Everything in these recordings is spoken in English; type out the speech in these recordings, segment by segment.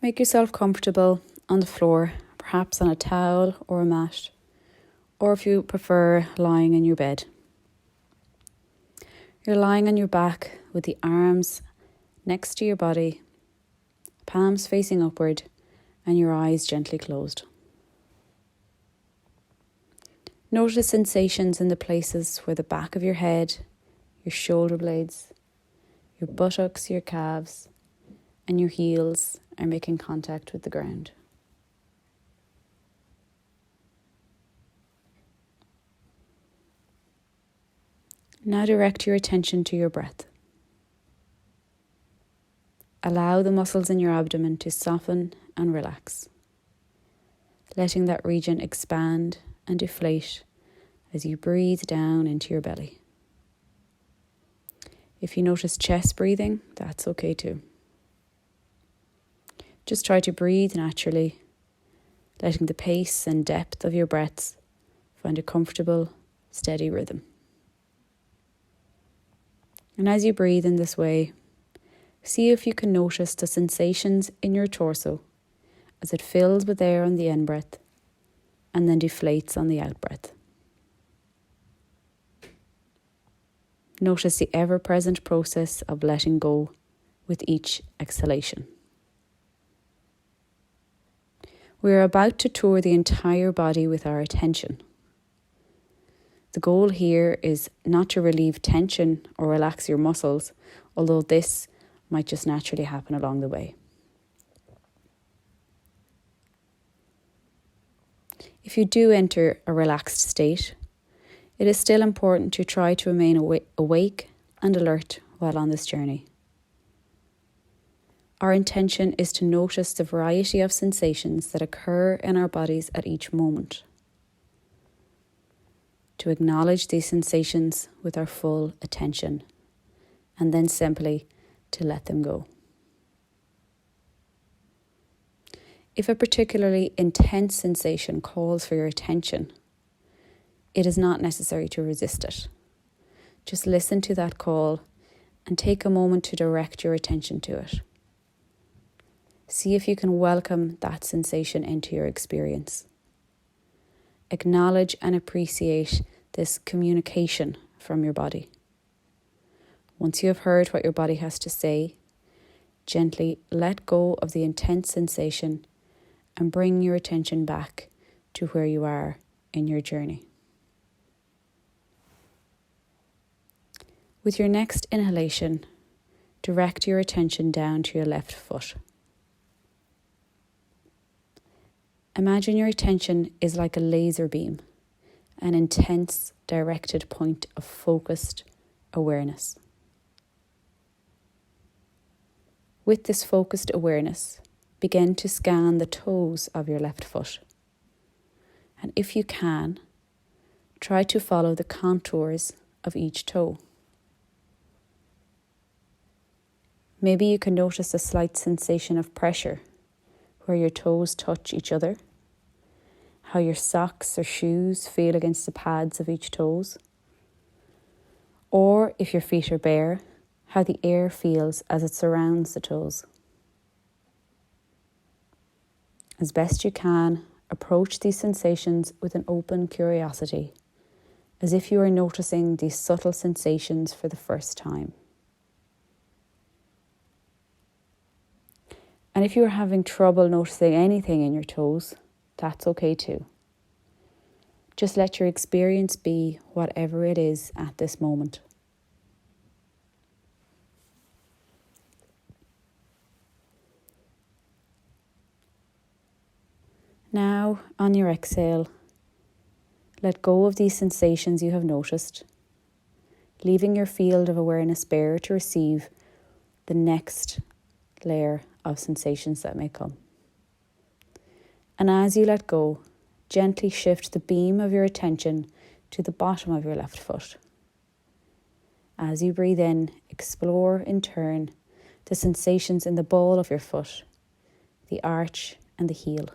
Make yourself comfortable on the floor, perhaps on a towel or a mat, or if you prefer, lying in your bed. You're lying on your back with the arms next to your body, palms facing upward, and your eyes gently closed. Notice sensations in the places where the back of your head, your shoulder blades, your buttocks, your calves, and your heels are making contact with the ground. Now direct your attention to your breath. Allow the muscles in your abdomen to soften and relax, letting that region expand and deflate as you breathe down into your belly. If you notice chest breathing, that's okay too. Just try to breathe naturally, letting the pace and depth of your breaths find a comfortable, steady rhythm. And as you breathe in this way, see if you can notice the sensations in your torso as it fills with air on the in-breath and then deflates on the out-breath. Notice the ever-present process of letting go with each exhalation. We are about to tour the entire body with our attention. The goal here is not to relieve tension or relax your muscles, although this might just naturally happen along the way. If you do enter a relaxed state, it is still important to try to remain awake and alert while on this journey. Our intention is to notice the variety of sensations that occur in our bodies at each moment. To acknowledge these sensations with our full attention, and then simply to let them go. If a particularly intense sensation calls for your attention, it is not necessary to resist it. Just listen to that call and take a moment to direct your attention to it. See if you can welcome that sensation into your experience. Acknowledge and appreciate this communication from your body. Once you have heard what your body has to say, gently let go of the intense sensation and bring your attention back to where you are in your journey. With your next inhalation, direct your attention down to your left foot. Imagine your attention is like a laser beam, an intense, directed point of focused awareness. With this focused awareness, begin to scan the toes of your left foot. And if you can, try to follow the contours of each toe. Maybe you can notice a slight sensation of pressure where your toes touch each other, how your socks or shoes feel against the pads of each toes, or if your feet are bare, how the air feels as it surrounds the toes. As best you can, approach these sensations with an open curiosity, as if you are noticing these subtle sensations for the first time. And if you are having trouble noticing anything in your toes, that's okay too. Just let your experience be whatever it is at this moment. Now, on your exhale, let go of these sensations you have noticed, leaving your field of awareness bare to receive the next layer of sensations that may come. And as you let go, gently shift the beam of your attention to the bottom of your left foot. As you breathe in, explore in turn the sensations in the ball of your foot, the arch and the heel.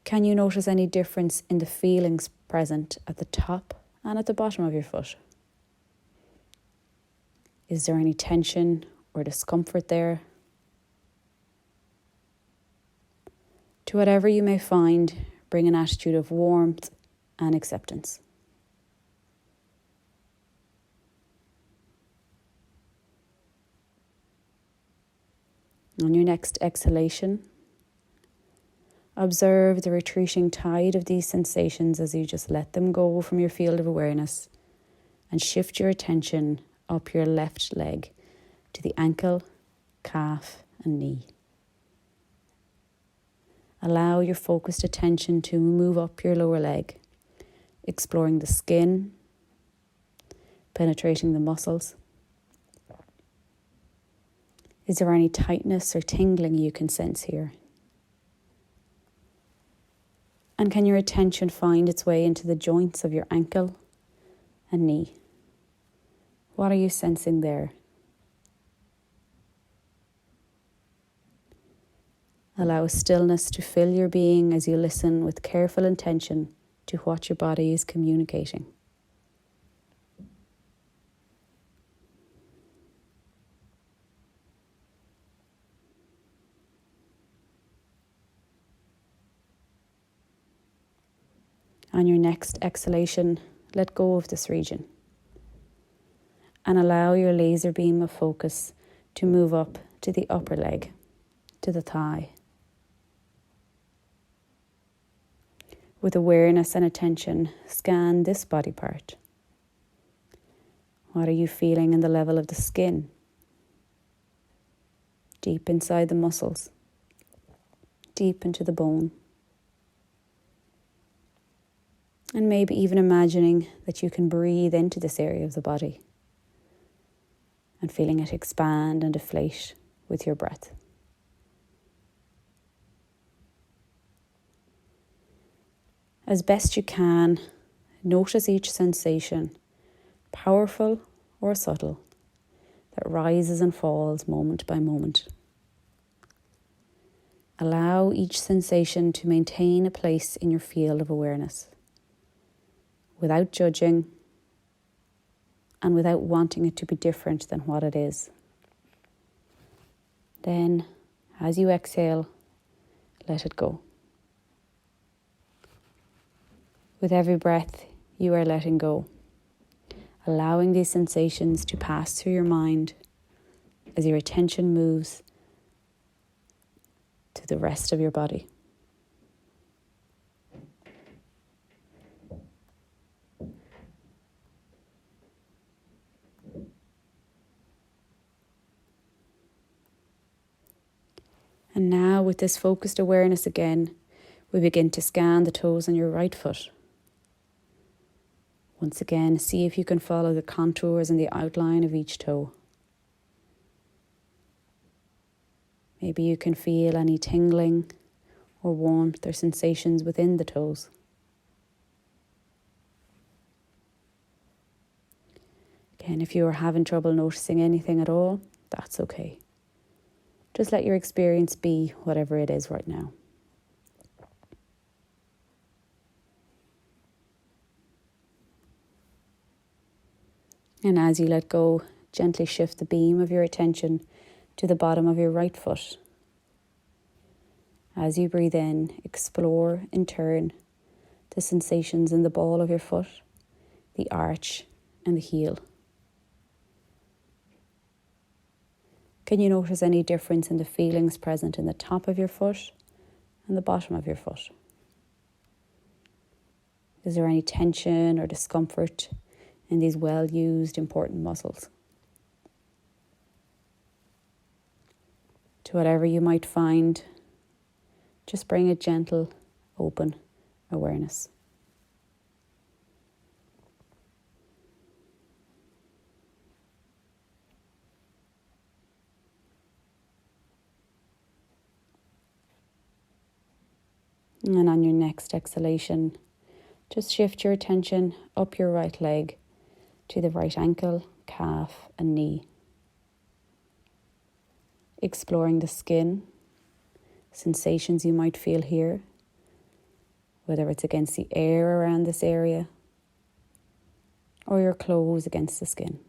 Can you notice any difference in the feelings present at the top and at the bottom of your foot? Is there any tension or discomfort there? To whatever you may find, bring an attitude of warmth and acceptance. On your next exhalation, observe the retreating tide of these sensations as you just let them go from your field of awareness and shift your attention up your left leg to the ankle, calf, and knee. Allow your focused attention to move up your lower leg, exploring the skin, penetrating the muscles. Is there any tightness or tingling you can sense here? And can your attention find its way into the joints of your ankle and knee? What are you sensing there? Allow a stillness to fill your being as you listen with careful intention to what your body is communicating. On your next exhalation, let go of this region and allow your laser beam of focus to move up to the upper leg, to the thigh. With awareness and attention, scan this body part. What are you feeling in the level of the skin? Deep inside the muscles, deep into the bone. And maybe even imagining that you can breathe into this area of the body and feeling it expand and deflate with your breath. As best you can, notice each sensation, powerful or subtle, that rises and falls moment by moment. Allow each sensation to maintain a place in your field of awareness, without judging and without wanting it to be different than what it is. Then, as you exhale, let it go. With every breath, you are letting go, allowing these sensations to pass through your mind as your attention moves to the rest of your body. And now, with this focused awareness again, we begin to scan the toes on your right foot. Once again, see if you can follow the contours and the outline of each toe. Maybe you can feel any tingling or warmth or sensations within the toes. Again, if you are having trouble noticing anything at all, that's okay. Just let your experience be whatever it is right now. And as you let go, gently shift the beam of your attention to the bottom of your right foot. As you breathe in, explore in turn the sensations in the ball of your foot, the arch, and the heel. Can you notice any difference in the feelings present in the top of your foot and the bottom of your foot? Is there any tension or discomfort in these well-used, important muscles? To whatever you might find, just bring a gentle, open awareness. And on your next exhalation, just shift your attention up your right leg to the right ankle, calf, and knee. Exploring the skin, sensations you might feel here, whether it's against the air around this area or your clothes against the skin.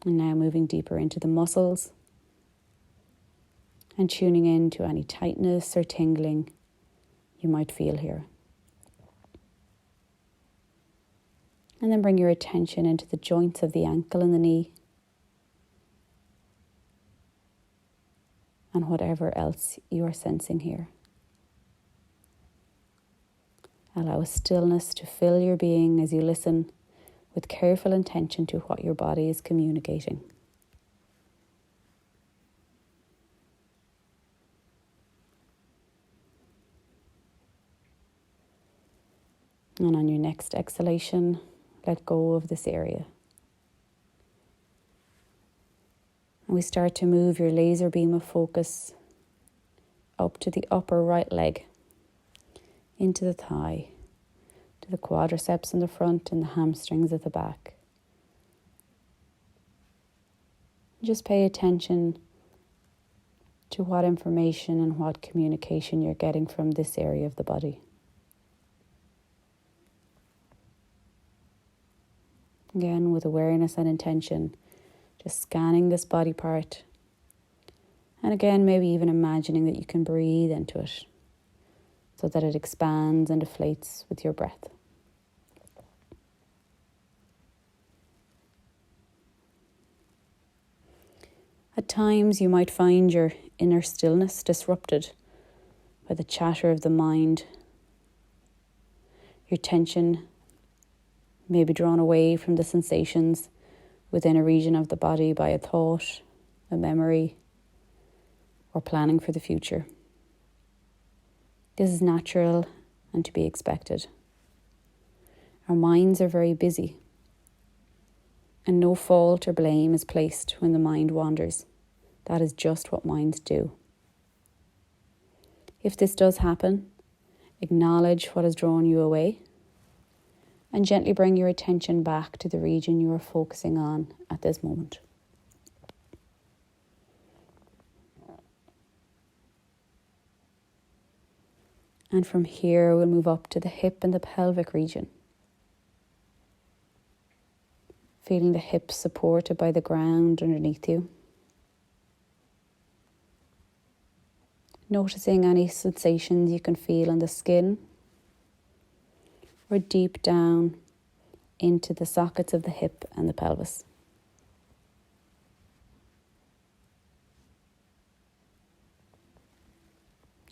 And now moving deeper into the muscles and tuning in to any tightness or tingling you might feel here. And then bring your attention into the joints of the ankle and the knee, and whatever else you are sensing here. Allow a stillness to fill your being as you listen with careful attention to what your body is communicating. And on your next exhalation, let go of this area. And we start to move your laser beam of focus up to the upper right leg, into the thigh, to the quadriceps in the front and the hamstrings at the back. Just pay attention to what information and what communication you're getting from this area of the body. Again, with awareness and intention, just scanning this body part. And again, maybe even imagining that you can breathe into it so that it expands and deflates with your breath. At times, you might find your inner stillness disrupted by the chatter of the mind. Your attention may be drawn away from the sensations within a region of the body by a thought, a memory, or planning for the future. This is natural and to be expected. Our minds are very busy, and no fault or blame is placed when the mind wanders. That is just what minds do. If this does happen, acknowledge what has drawn you away and gently bring your attention back to the region you are focusing on at this moment. And from here, we'll move up to the hip and the pelvic region. Feeling the hips supported by the ground underneath you. Noticing any sensations you can feel on the skin or deep down into the sockets of the hip and the pelvis.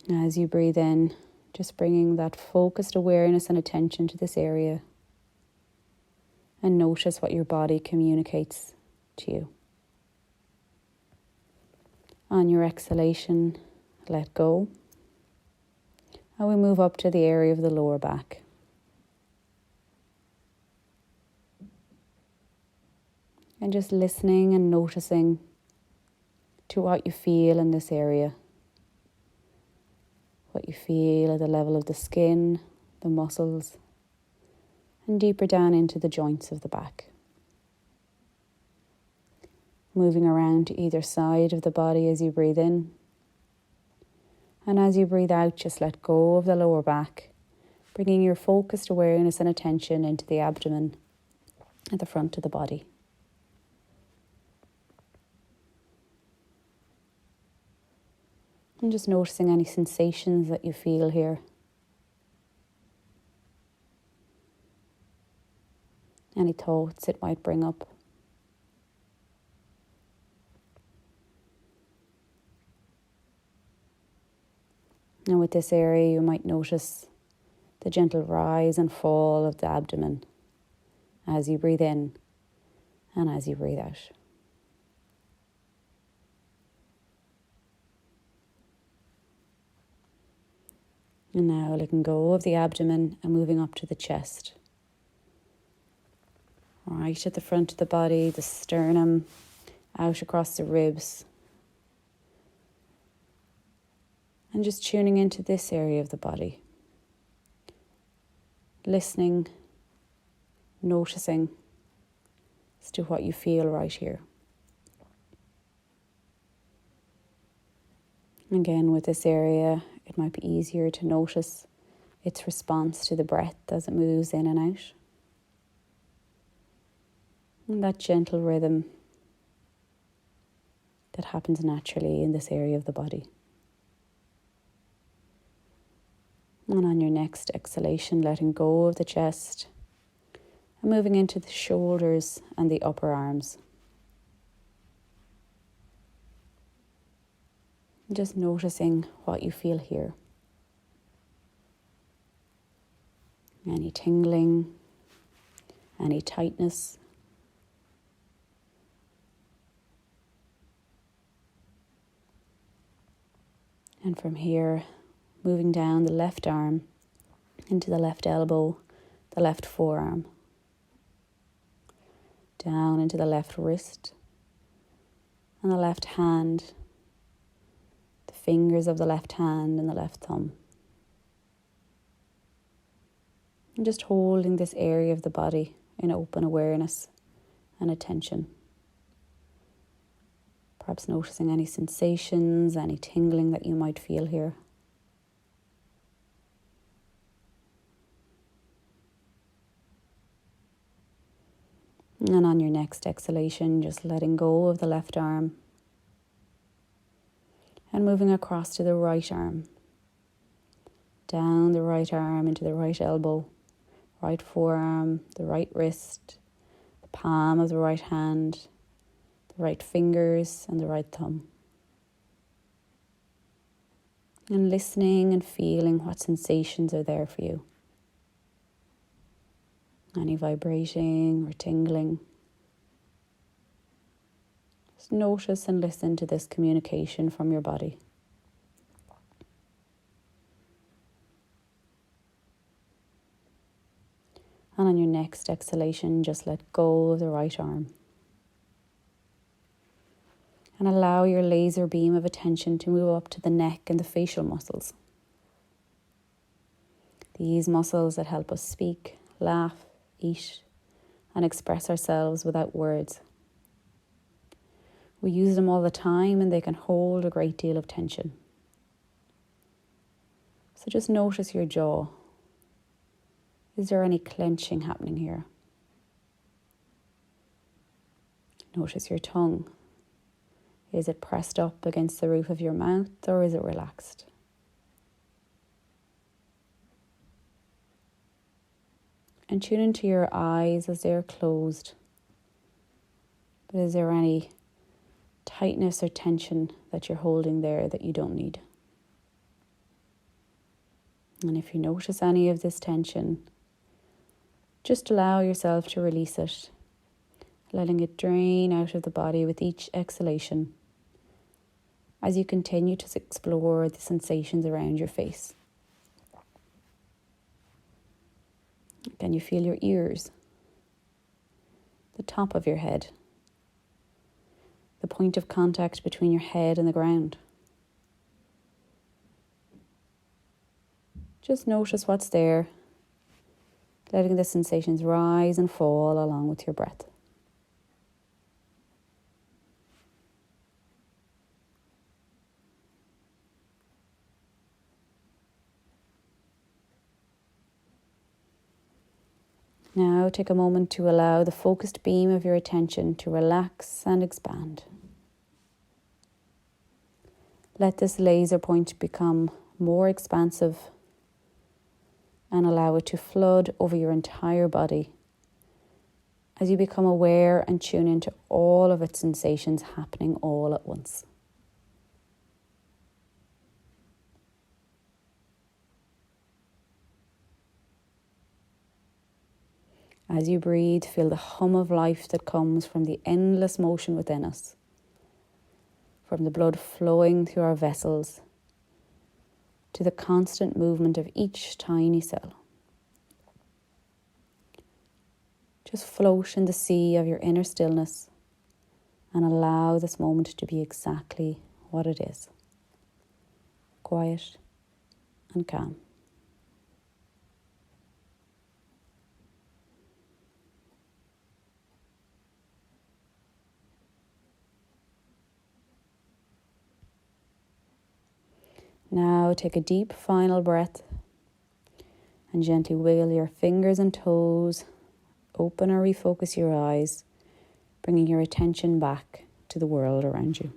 As you breathe in, just bringing that focused awareness and attention to this area, and notice what your body communicates to you. On your exhalation, let go, and we move up to the area of the lower back. And just listening and noticing to what you feel in this area. What you feel at the level of the skin, the muscles, and deeper down into the joints of the back. Moving around to either side of the body as you breathe in. And as you breathe out, just let go of the lower back, bringing your focused awareness and attention into the abdomen at the front of the body. And just noticing any sensations that you feel here. Any thoughts it might bring up. And with this area, you might notice the gentle rise and fall of the abdomen as you breathe in and as you breathe out. And now letting go of the abdomen and moving up to the chest. Right at the front of the body, the sternum, out across the ribs. And just tuning into this area of the body. Listening, noticing as to what you feel right here. Again, with this area, it might be easier to notice its response to the breath as it moves in and out. And that gentle rhythm that happens naturally in this area of the body. And on your next exhalation, letting go of the chest and moving into the shoulders and the upper arms. Just noticing what you feel here. Any tingling, any tightness. And from here, moving down the left arm into the left elbow, the left forearm. Down into the left wrist and the left hand, the fingers of the left hand and the left thumb. And just holding this area of the body in open awareness and attention. Perhaps noticing any sensations, any tingling that you might feel here. And on your next exhalation, just letting go of the left arm and moving across to the right arm. Down the right arm into the right elbow, right forearm, the right wrist, the palm of the right hand, the right fingers and the right thumb. And listening and feeling what sensations are there for you. Any vibrating or tingling. Just notice and listen to this communication from your body. And on your next exhalation, just let go of the right arm. And allow your laser beam of attention to move up to the neck and the facial muscles. These muscles that help us speak, laugh, eat, and express ourselves without words. We use them all the time and they can hold a great deal of tension. So just notice your jaw. Is there any clenching happening here? Notice your tongue. Is it pressed up against the roof of your mouth or is it relaxed? And tune into your eyes as they are closed. But is there any tightness or tension that you're holding there that you don't need? And if you notice any of this tension, just allow yourself to release it, letting it drain out of the body with each exhalation as you continue to explore the sensations around your face. Can you feel your ears, the top of your head, the point of contact between your head and the ground? Just notice what's there, letting the sensations rise and fall along with your breath. Now take a moment to allow the focused beam of your attention to relax and expand. Let this laser point become more expansive and allow it to flood over your entire body as you become aware and tune into all of its sensations happening all at once. As you breathe, feel the hum of life that comes from the endless motion within us, from the blood flowing through our vessels, to the constant movement of each tiny cell. Just float in the sea of your inner stillness and allow this moment to be exactly what it is. Quiet and calm. Now take a deep final breath and gently wiggle your fingers and toes. Open or refocus your eyes, bringing your attention back to the world around you.